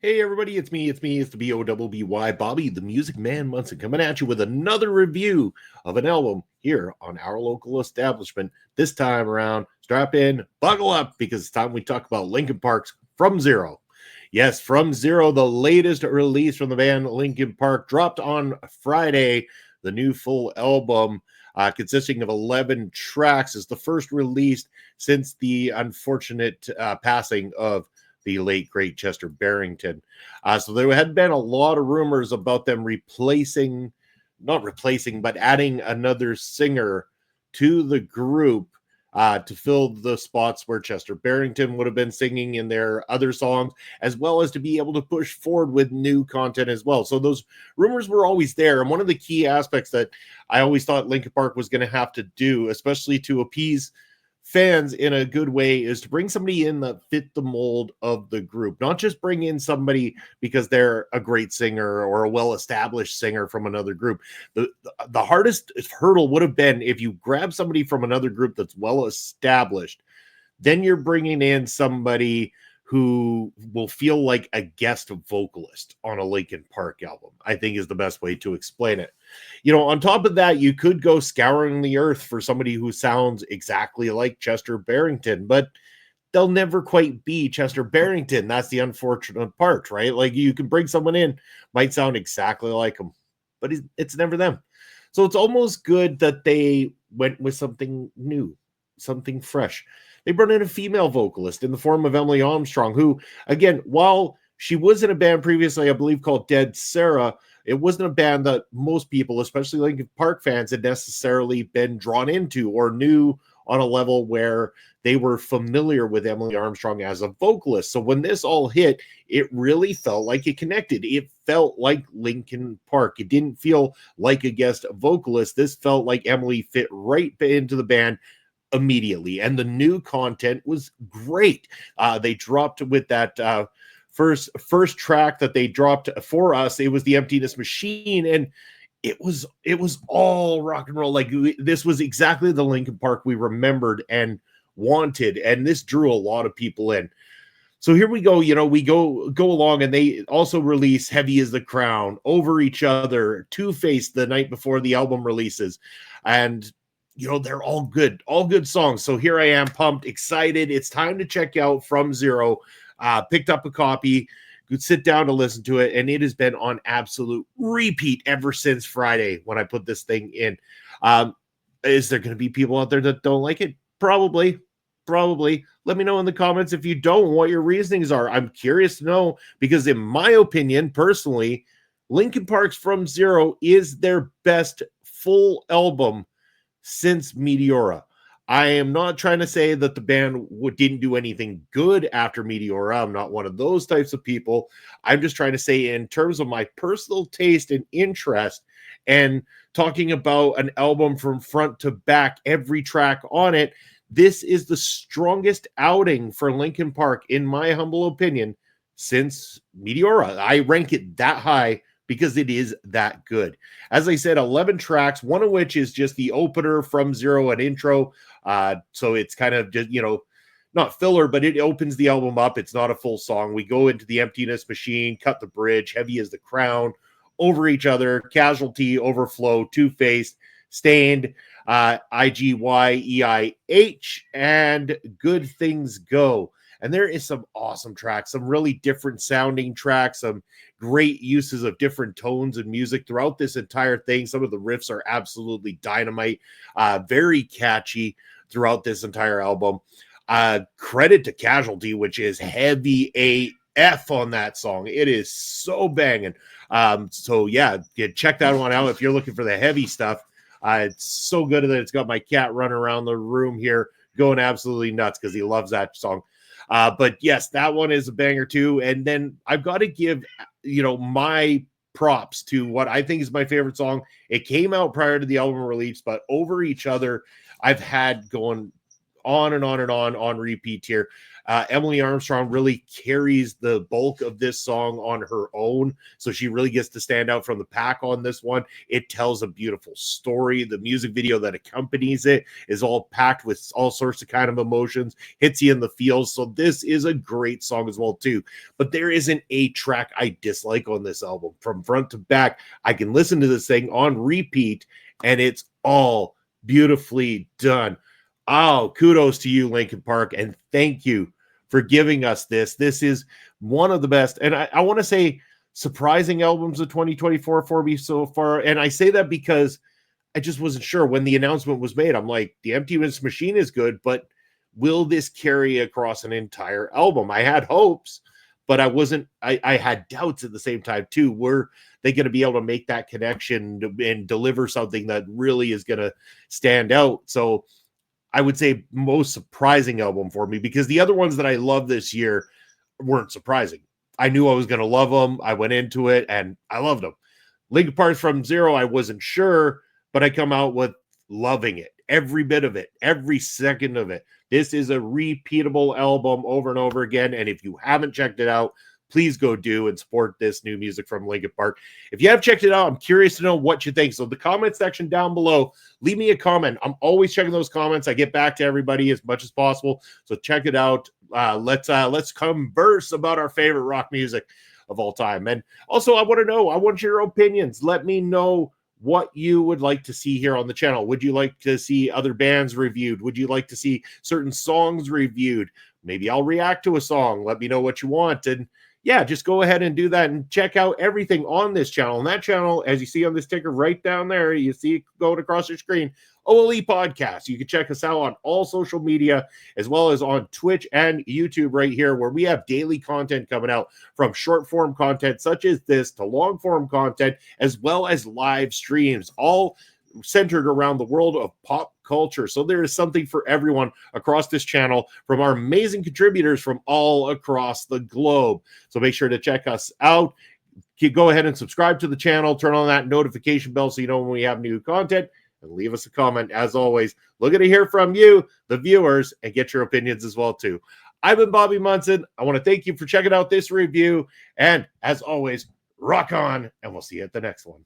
Hey everybody, it's me, it's the B-O-B-B-Y, Bobby, the Music Man Munson, coming at you with another review of an album here on our local establishment. This time around, strap in, buckle up, because it's time we talk about Linkin Park's From Zero. Yes, From Zero, the latest release from the band Linkin Park, dropped on Friday. The new full album, consisting of 11 tracks, is the first released since the unfortunate passing of the late great Chester Barrington. So there had been a lot of rumors about them not replacing, but adding another singer to the group to fill the spots where Chester Barrington would have been singing in their other songs, as well as to be able to push forward with new content as well. So those rumors were always there. And one of the key aspects that I always thought Linkin Park was going to have to do, especially to appease fans in a good way, is to bring somebody in that fit the mold of the group, not just bring in somebody because they're a great singer or a well-established singer from another group. The hardest hurdle would have been if you grab somebody from another group that's well established, then you're bringing in somebody who will feel like a guest vocalist on a Linkin Park album, I think is the best way to explain it. On top of that, you could go scouring the earth for somebody who sounds exactly like Chester Barrington, but they'll never quite be Chester Barrington. That's the unfortunate part, right? Like, you can bring someone in, might sound exactly like him, but it's never them. So it's almost good that they went with something new, something fresh. They brought in a female vocalist in the form of Emily Armstrong, who, again, while she was in a band previously, I believe, called Dead Sarah, it wasn't a band that most people, especially Linkin Park fans, had necessarily been drawn into or knew on a level where they were familiar with Emily Armstrong as a vocalist. So when this all hit, it really felt like it connected. It felt like Linkin Park. It didn't feel like a guest vocalist. This felt like Emily fit right into the band immediately, and the new content was great. They dropped with that first track that they dropped for us. It was The Emptiness Machine, and it was all rock and roll. Like, this was exactly the Linkin Park we remembered and wanted, and this drew a lot of people in. So here we go. We go along, and they also release Heavy as the Crown, Over Each Other, Two-Face the night before the album releases, and they're all good songs. So here I am, pumped, excited. It's time to check out From Zero. Picked up a copy, could sit down to listen to it, and it has been on absolute repeat ever since Friday when I put this thing in. Is there going to be people out there that don't like it? Probably. Let me know in the comments if you don't, what your reasonings are. I'm curious to know, because in my opinion, personally, Linkin Park's From Zero is their best full album since Meteora. I am not trying to say that the band didn't do anything good after Meteora. I'm not one of those types of people. I'm just trying to say, in terms of my personal taste and interest, and talking about an album from front to back, every track on it, this is the strongest outing for Linkin Park, in my humble opinion, since Meteora. I rank it that high because it is that good. As I said, 11 tracks, one of which is just the opener, From Zero, and intro. So it's kind of just, not filler, but it opens the album up. It's not a full song. We go into The Emptiness Machine, Cut the Bridge, Heavy as the Crown, Over Each Other, Casualty, Overflow, Two-Faced, Stained, IGYEIH, and Good Things Go. And there is some awesome tracks, some really different sounding tracks, some great uses of different tones and music throughout this entire thing. Some of the riffs are absolutely dynamite, very catchy throughout this entire album. Credit to Casualty, which is heavy AF on that song. It is so banging. So yeah, check that one out if you're looking for the heavy stuff. It's so good that it's got my cat running around the room here going absolutely nuts because he loves that song. But yes, that one is a banger too. And then I've got to give, my props to what I think is my favorite song. It came out prior to the album release, but Over Each Other, I've had going on and on and on repeat here. Emily Armstrong really carries the bulk of this song on her own, so she really gets to stand out from the pack on this one. It tells a beautiful story. The music video that accompanies it is all packed with all sorts of kind of emotions, hits you in the feels. So this is a great song as well too. But there isn't a track I dislike on this album. From front to back, I can listen to this thing on repeat, and it's all beautifully done. Oh, kudos to you, Linkin Park, and thank you for giving us this. This is one of the best, and I want to say surprising albums of 2024 for me so far. And I say that because I just wasn't sure when the announcement was made. I'm like, the Emptiness Machine is good, but will this carry across an entire album? I had hopes, but I had doubts at the same time too. Were they going to be able to make that connection and deliver something that really is going to stand out? So I would say most surprising album for me, because the other ones that I love this year weren't surprising. I knew I was going to love them. I went into it and I loved them. Linkin Park from Zero, I wasn't sure, but I come out with loving it. Every bit of it, every second of it. This is a repeatable album over and over again. And if you haven't checked it out, please go do and support this new music from Linkin Park. If you have checked it out, I'm curious to know what you think. So the comment section down below, leave me a comment. I'm always checking those comments. I get back to everybody as much as possible. So check it out. Let's converse about our favorite rock music of all time. And also, I want your opinions. Let me know what you would like to see here on the channel. Would you like to see other bands reviewed? Would you like to see certain songs reviewed? Maybe I'll react to a song. Let me know what you want. And yeah, just go ahead and do that and check out everything on this channel. And that channel, as you see on this ticker right down there, you see it going across your screen, OLE Podcast. You can check us out on all social media, as well as on Twitch and YouTube right here, where we have daily content coming out, from short form content such as this to long form content, as well as live streams, all centered around the world of pop culture. So there is something for everyone across this channel from our amazing contributors from all across the globe. So make sure to check us out. Go ahead and subscribe to the channel, turn on that notification bell so you know when we have new content, and leave us a comment. As always, looking to hear from you, the viewers, and get your opinions as well too. I've been Bobby Munson. I want to thank you for checking out this review, and as always, rock on, and we'll see you at the next one.